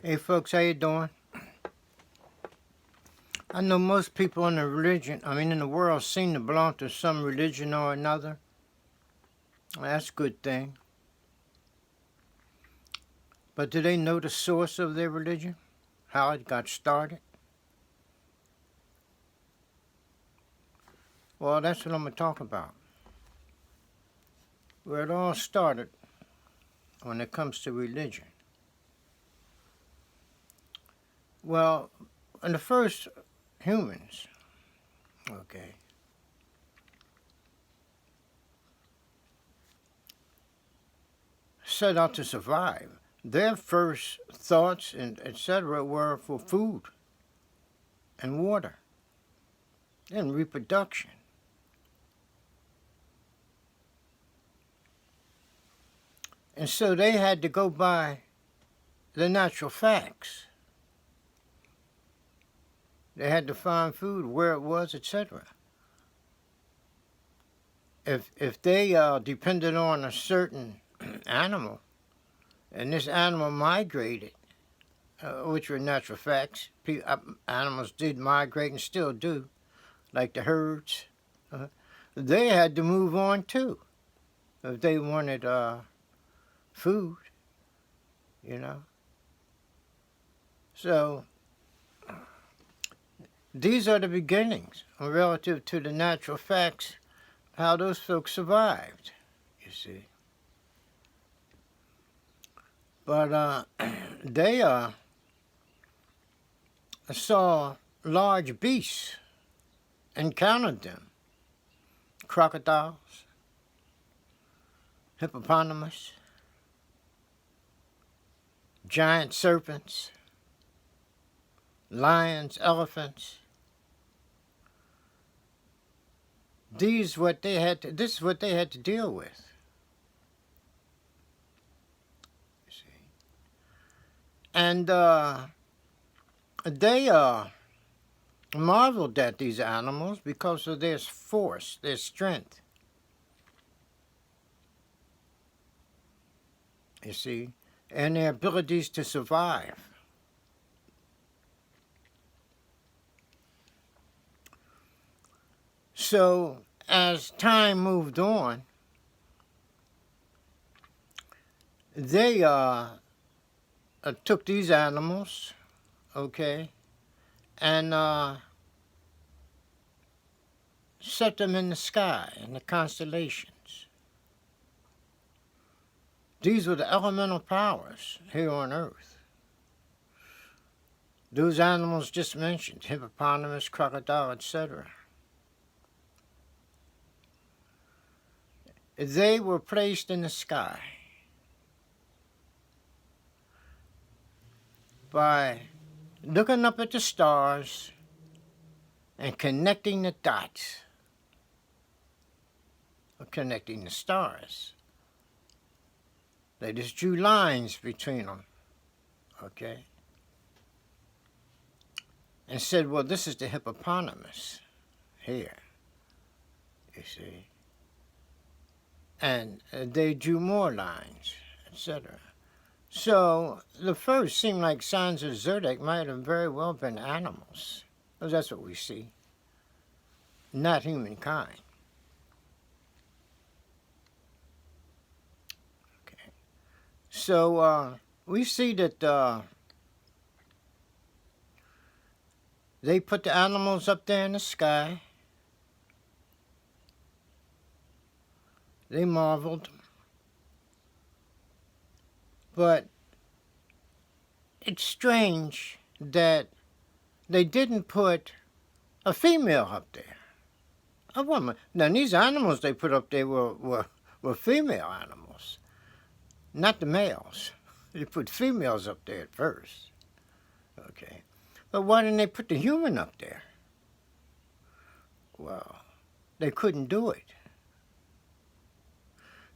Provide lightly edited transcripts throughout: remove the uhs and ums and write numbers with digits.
Hey folks, how you doing? I know most people in in the world seem to belong to some religion or another. That's a good thing. But do they know the source of their religion? How it got started? Well, that's what I'm going to talk about. Where it all started when it comes to religion. Well, when the first humans, okay, set out to survive, their first thoughts and etc. were for food and water and reproduction. And so they had to go by the natural facts. They had to find food, where it was, etc. If they depended on a certain animal, and this animal migrated, which were natural facts, animals did migrate and still do, like the herds, they had to move on too if they wanted food, you know. So these are the beginnings relative to the natural facts, how those folks survived, you see. But they saw large beasts and counted them. Crocodiles, hippopotamus, giant serpents, lions, elephants. This is what they had to deal with. You see. And they marveled at these animals because of their force, their strength. You see, and their abilities to survive. So as time moved on, they took these animals, okay, and set them in the sky, in the constellations. These were the elemental powers here on Earth. Those animals just mentioned, hippopotamus, crocodile, etc. They were placed in the sky by looking up at the stars and connecting the dots, or connecting the stars. They just drew lines between them, okay? And said, well, this is the hippopotamus here, you see. And they drew more lines, etc. So the first seemed like signs of zodiac might have very well been animals, because that's what we see, not humankind. Okay. So we see that they put the animals up there in the sky. They marveled. But it's strange that they didn't put a female up there. A woman. Now, these animals they put up there were female animals, not the males. They put females up there at first. Okay. But why didn't they put the human up there? Well, they couldn't do it,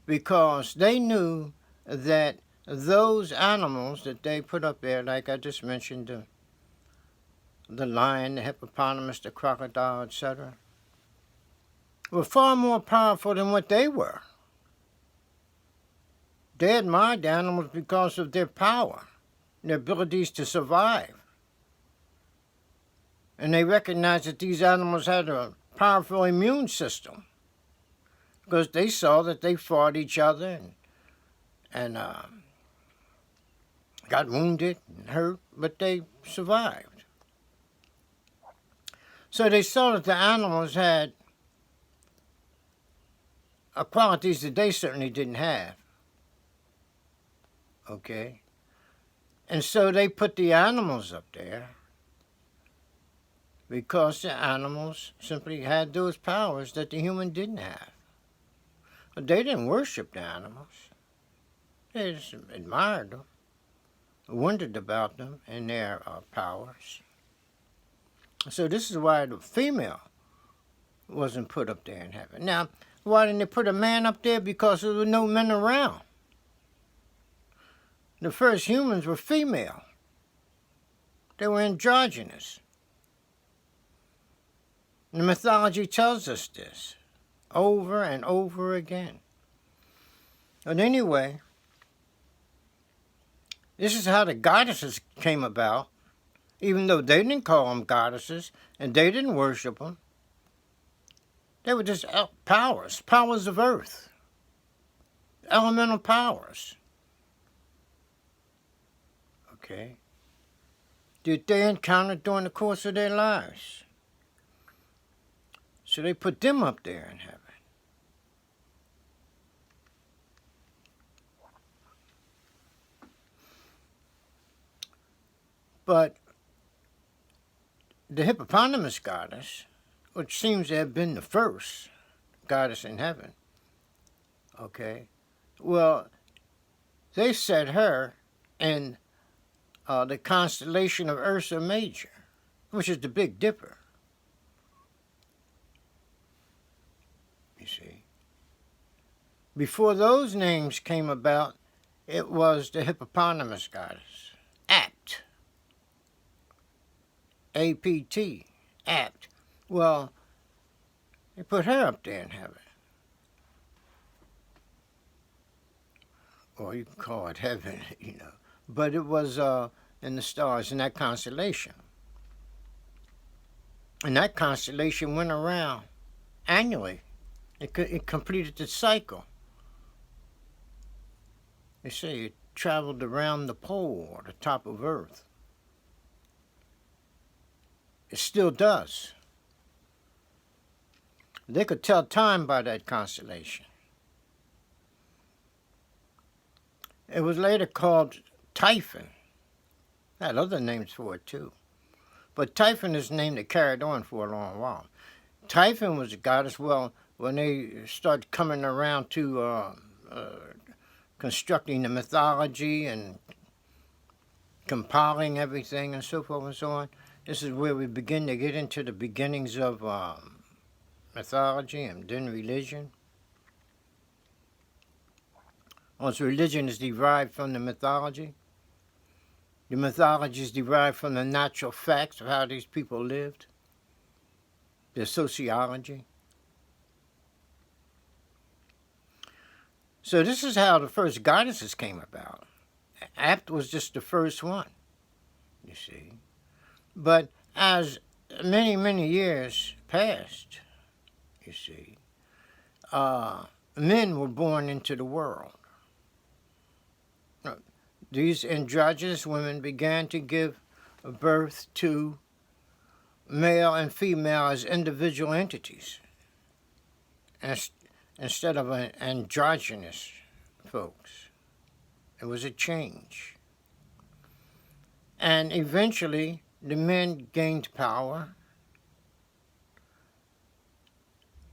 because they knew that those animals that they put up there, like I just mentioned, the lion, the hippopotamus, the crocodile, etc., were far more powerful than what they were. They admired the animals because of their power. their abilities to survive. And they recognized that these animals had a powerful immune system because they saw that they fought each other and got wounded and hurt, but they survived. So they saw that the animals had qualities that they certainly didn't have. Okay? And so they put the animals up there because the animals simply had those powers that the human didn't have. But they didn't worship the animals. They just admired them, wondered about them and their powers. So this is why the female wasn't put up there in heaven. Now, why didn't they put a man up there? Because there were no men around. The first humans were female. They were androgynous. The mythology tells us this over and over again. But anyway, this is how the goddesses came about, even though they didn't call them goddesses and they didn't worship them. They were just powers of earth, elemental powers. Okay? That they encountered during the course of their lives. So they put them up there in heaven. But the hippopotamus goddess, which seems to have been the first goddess in heaven, okay, well, they set her in the constellation of Ursa Major, which is the Big Dipper. You see. Before those names came about, it was the hippopotamus goddess, Apt. A-P-T, Apt. Well, they put her up there in heaven. Or you can call it heaven, you know. But it was in the stars, in that constellation. And that constellation went around annually. It completed the cycle. They say it traveled around the pole or the top of Earth. It still does. They could tell time by that constellation. It was later called Typhon. Had other names for it too. But Typhon is a name that carried on for a long while. Typhon was a goddess, well, when they started coming around to constructing the mythology and compiling everything and so forth and so on. This is where we begin to get into the beginnings of mythology and then religion. Once religion is derived from the mythology is derived from the natural facts of how these people lived, their sociology. So this is how the first goddesses came about. Apt was just the first one, you see. But as many, many years passed, you see, men were born into the world. These androgynous women began to give birth to male and female as individual entities instead of androgynous folks. It was a change. And eventually, the men gained power.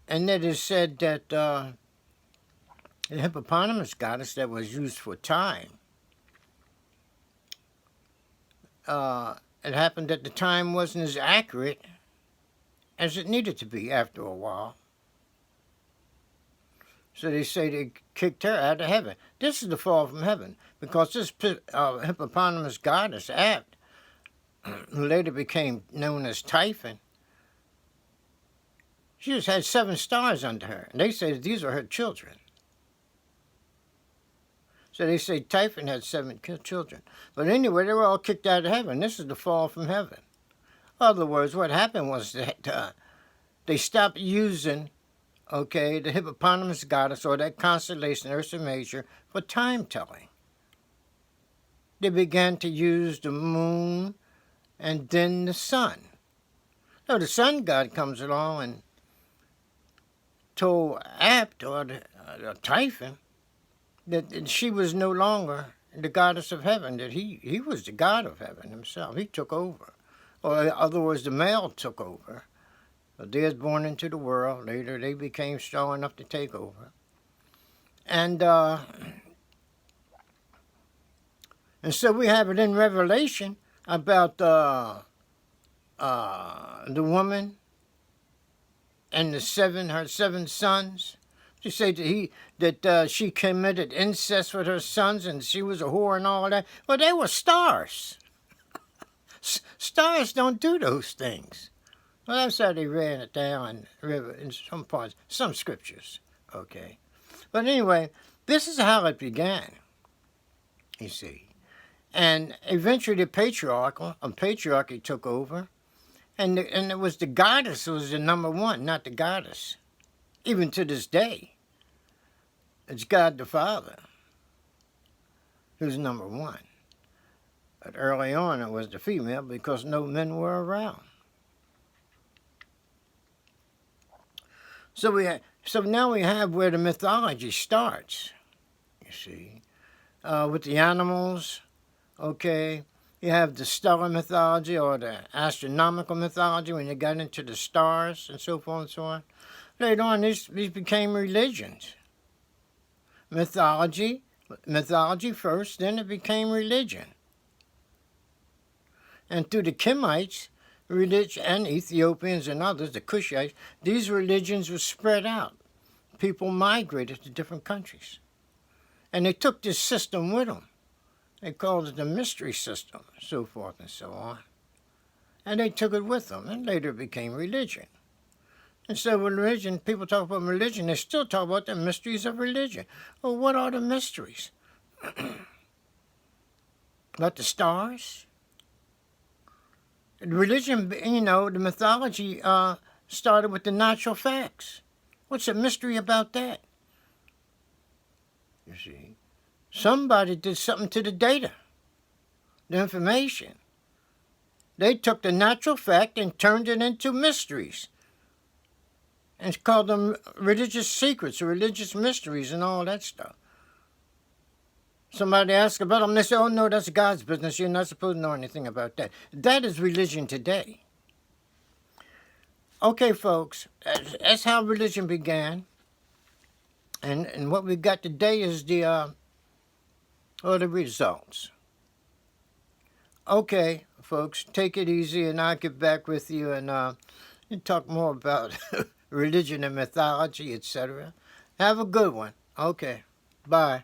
And it is said that the hippopotamus goddess that was used for time, it happened that the time wasn't as accurate as it needed to be after a while. So they say they kicked her out of heaven. This is the fall from heaven, because this hippopotamus goddess, Apt, who later became known as Typhon, she just had 7 stars under her. And they say that these are her children. So they say Typhon had 7 children. But anyway, they were all kicked out of heaven. This is the fall from heaven. In other words, what happened was that they stopped using, the hippopotamus goddess or that constellation, Ursa Major, for time telling. They began to use the moon and then the sun. So the sun god comes along and told Apt, or the Typhon, that she was no longer the goddess of heaven, that he was the god of heaven himself. He took over. Or in other words, the male took over. They was born into the world. Later, they became strong enough to take over. And so we have it in Revelation about the woman and her 7 sons. She said that she committed incest with her sons and she was a whore and all that. Well, they were stars. Stars don't do those things. Well, that's how they ran it down in some parts, some scriptures. Okay. But anyway, this is how it began, you see. And eventually the patriarchy took over. And it was the goddess who was the number one, not the goddess. Even to this day, it's God the Father who's number one. But early on, it was the female because no men were around. So now we have where the mythology starts, you see, with the animals, okay. You have the stellar mythology or the astronomical mythology when you got into the stars and so forth and so on. Later on, these became religions. Mythology first, then it became religion. And through the Kemites, religion, and Ethiopians and others, the Cushites, these religions were spread out. People migrated to different countries. And they took this system with them. They called it the mystery system, so forth and so on. And they took it with them, and later it became religion. And so when religion, people talk about religion, they still talk about the mysteries of religion. Well, what are the mysteries? About the stars? Religion, the mythology started with the natural facts. What's the mystery about that? You see, somebody did something to the data, the information. They took the natural fact and turned it into mysteries and called them religious secrets or religious mysteries and all that stuff. Somebody asked about them, they say, oh, no, that's God's business. You're not supposed to know anything about that. That is religion today. Okay, folks, that's how religion began. And what we got today is the results. Okay, folks, take it easy, and I'll get back with you and talk more about religion and mythology, etc. Have a good one. Okay, bye.